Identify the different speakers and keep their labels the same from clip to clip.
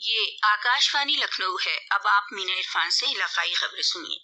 Speaker 1: ये आकाशवाणी लखनऊ है। अब आप मीना इरफान से इलाकाई खबरें सुनिए।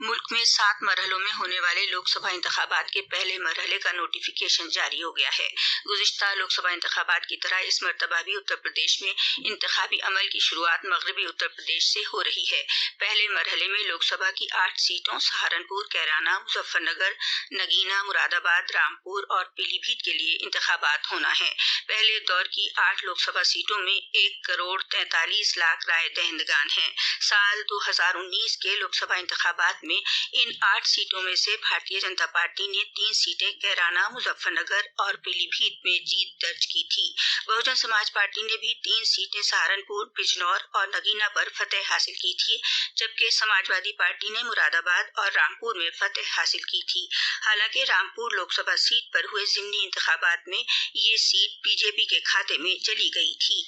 Speaker 1: मुल्क में 7 मरहलों में होने वाले लोकसभा इंतखाबात के पहले मरहले का नोटिफिकेशन जारी हो गया है। गुज़िश्ता लोकसभा इंतखाबात की तरह इस मरतबा भी उत्तर प्रदेश में इंतखाबी अमल की शुरुआत मगरबी उत्तर प्रदेश से हो रही है। पहले मरहले में लोकसभा की 8 सीटों सहारनपुर, कैराना, मुजफ्फरनगर, नगीना, मुरादाबाद, रामपुर और पीलीभीत के लिए इंतखाबात होना है। पहले दौर की 8 लोकसभा सीटों में 1,43,00,000 राय दहिंदगान हैं। साल 2019 के लोकसभा इंतखाबात में इन 8 सीटों में से भारतीय जनता पार्टी ने 3 सीटें कैराना, मुजफ्फरनगर और पीलीभीत में जीत दर्ज की थी। बहुजन समाज पार्टी ने भी 3 सीटें सहारनपुर, बिजनौर और नगीना पर फतेह हासिल की थी, जबकि समाजवादी पार्टी ने मुरादाबाद और रामपुर में फतेह हासिल की थी। हालांकि रामपुर लोकसभा सीट पर हुए ज़िमनी इंतखाबात में ये सीट बीजेपी के खाते में चली गई थी।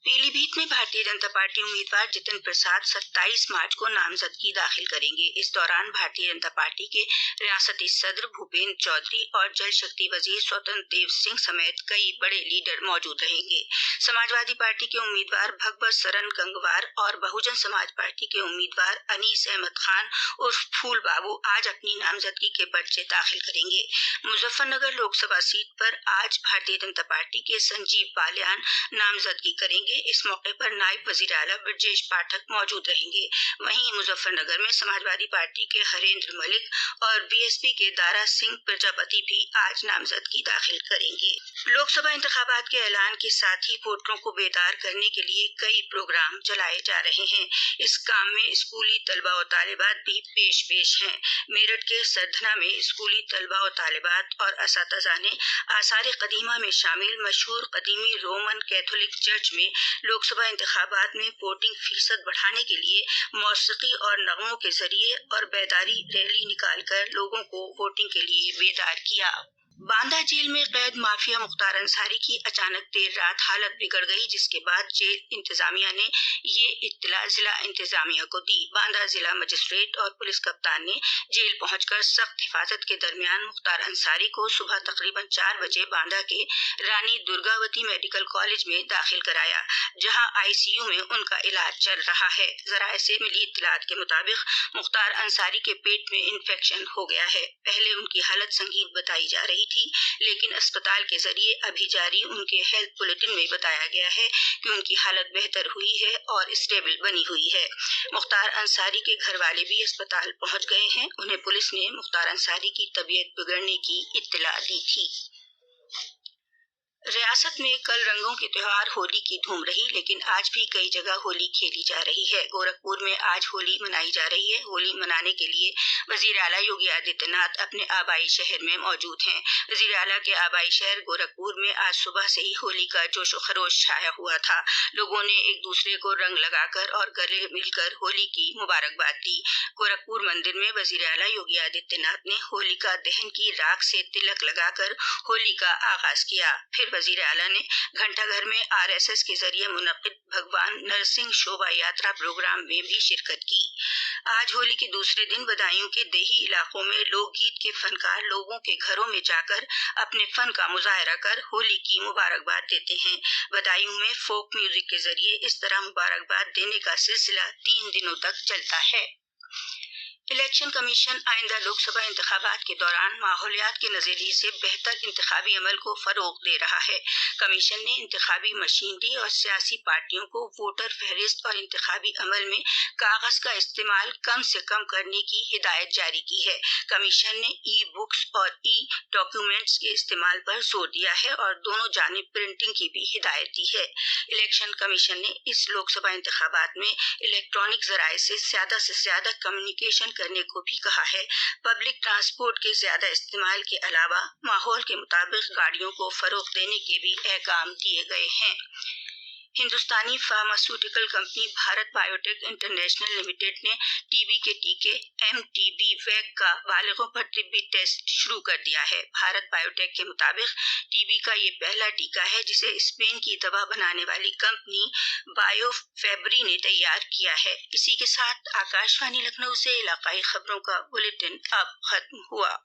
Speaker 1: पीलीभीत में भारतीय जनता पार्टी उम्मीदवार जितिन प्रसाद 27 मार्च को नामजदगी दाखिल करेंगे। इस दौरान भारतीय जनता पार्टी के रियासती सदर भूपेंद्र चौधरी और जल शक्ति वजीर स्वतंत्र देव सिंह समेत कई बड़े लीडर मौजूद रहेंगे। समाजवादी पार्टी के उम्मीदवार भगवत सरन गंगवार और बहुजन समाज पार्टी के उम्मीदवार अनीस अहमद खान उर्फ फूल बाबू आज अपनी नामजदगी के पर्चे दाखिल करेंगे। मुजफ्फरनगर लोकसभा सीट पर आज भारतीय जनता पार्टी के संजीव बालियान नामजदगी करेंगे। इस मौके पर नायब वजीर आला ब्रजेश पाठक मौजूद रहेंगे। वहीं मुजफ्फरनगर में समाजवादी पार्टी के हरेंद्र मलिक और बीएसपी के दारा सिंह प्रजापति भी आज नामजदगी दाखिल करेंगे। लोकसभा इंतखाबात के ऐलान के साथ ही वोटरों को बेदार करने के लिए कई प्रोग्राम चलाए जा रहे हैं। इस काम में स्कूली तलबा और तालिबात भी पेश हैं। मेरठ के सरधना में स्कूली तलबा और तालिबात और असातिज़ा ने आसार कदीमा में शामिल मशहूर कदीमी रोमन कैथोलिक चर्च में लोकसभा इंतखाबात में वोटिंग फीसद बढ़ाने के लिए मौसीकी और नगमों के जरिए और बेदारी रैली निकालकर लोगों को वोटिंग के लिए बेदार किया। बांदा जेल में कैद माफिया मुख्तार अंसारी की अचानक देर रात हालत बिगड़ गई, जिसके बाद जेल इंतजामिया ने ये इत्तला जिला इंतजामिया को दी। बांदा जिला मजिस्ट्रेट और पुलिस कप्तान ने जेल पहुंचकर सख्त हिफाजत के दरमियान मुख्तार अंसारी को सुबह तकरीबन 4 बजे बांदा के रानी दुर्गावती मेडिकल कॉलेज में दाखिल कराया, जहां आईसीयू में उनका इलाज चल रहा है। जराये से मिली इत्तलात के मुताबिक मुख्तार अंसारी के पेट में इन्फेक्शन हो गया है। पहले उनकी हालत संगीन बताई जा रही थी, लेकिन अस्पताल के जरिए अभी जारी उनके हेल्थ बुलेटिन में बताया गया है कि उनकी हालत बेहतर हुई है और स्टेबल बनी हुई है। मुख्तार अंसारी के घर वाले भी अस्पताल पहुंच गए हैं। उन्हें पुलिस ने मुख्तार अंसारी की तबीयत बिगड़ने की इत्तला दी थी। रियासत में कल रंगों के त्योहार होली की धूम रही, लेकिन आज भी कई जगह होली खेली जा रही है। गोरखपुर में आज होली मनाई जा रही है। होली मनाने के लिए वजीर आला योगी आदित्यनाथ अपने आबाई शहर में मौजूद हैं। वजीर आला के आबाई शहर गोरखपुर में आज सुबह से ही होली का जोशो खरोश छाया हुआ था। लोगों ने एक दूसरे को रंग लगाकर और गले मिलकर होली की मुबारकबाद दी। गोरखपुर मंदिर में वजीर आला योगी आदित्यनाथ ने होलिका दहन की राख से तिलक लगाकर होली का आगाज किया। फिर वजीर आला ने घंटाघर में आरएसएस के जरिए मुनक्किद भगवान नरसिंह शोभा यात्रा प्रोग्राम में भी शिरकत की। आज होली के दूसरे दिन बदायूं के देही इलाकों में लोकगीत के फनकार लोगों के घरों में जाकर अपने फन का मुजाहरा कर होली की मुबारकबाद देते हैं। बदायूं में फोक म्यूजिक के जरिए इस तरह मुबारकबाद देने का सिलसिला 3 दिनों तक चलता है। इलेक्शन कमीशन आइंदा लोकसभा इंतखाबात के दौरान माहौलियात के नजरिए से बेहतर इंतखाबी अमल को फरोग दे रहा है। कमीशन ने इंतखाबी मशीनरी और सियासी पार्टियों को वोटर फहरिस्त और इंतखाबी अमल में कागज का इस्तेमाल कम से कम करने की हिदायत जारी की है। कमीशन ने ई बुक्स और ई डॉक्यूमेंट्स के इस्तेमाल पर जोर दिया है और दोनों जानिब प्रिंटिंग की भी हिदायत दी है। इलेक्शन कमीशन ने इस लोकसभा इंतखाबात में इलेक्ट्रॉनिक जराये से ज्यादा कम्युनिकेशन करने को भी कहा है। पब्लिक ट्रांसपोर्ट के ज्यादा इस्तेमाल के अलावा माहौल के मुताबिक गाड़ियों को फरोग देने के भी अहकाम दिए गए हैं। Hindustani pharmaceutical company Bharat biotech international limited ने टीबी के टीके MTB-वैक का बालिगों पर तिब्बी टेस्ट शुरू कर दिया है। भारत बायोटेक के मुताबिक टीबी का ये पहला टीका है जिसे स्पेन की दवा बनाने वाली कंपनी बायोफैब्री ने तैयार किया है। इसी के साथ आकाशवाणी लखनऊ से इलाकाई खबरों का बुलेटिन अब खत्म हुआ।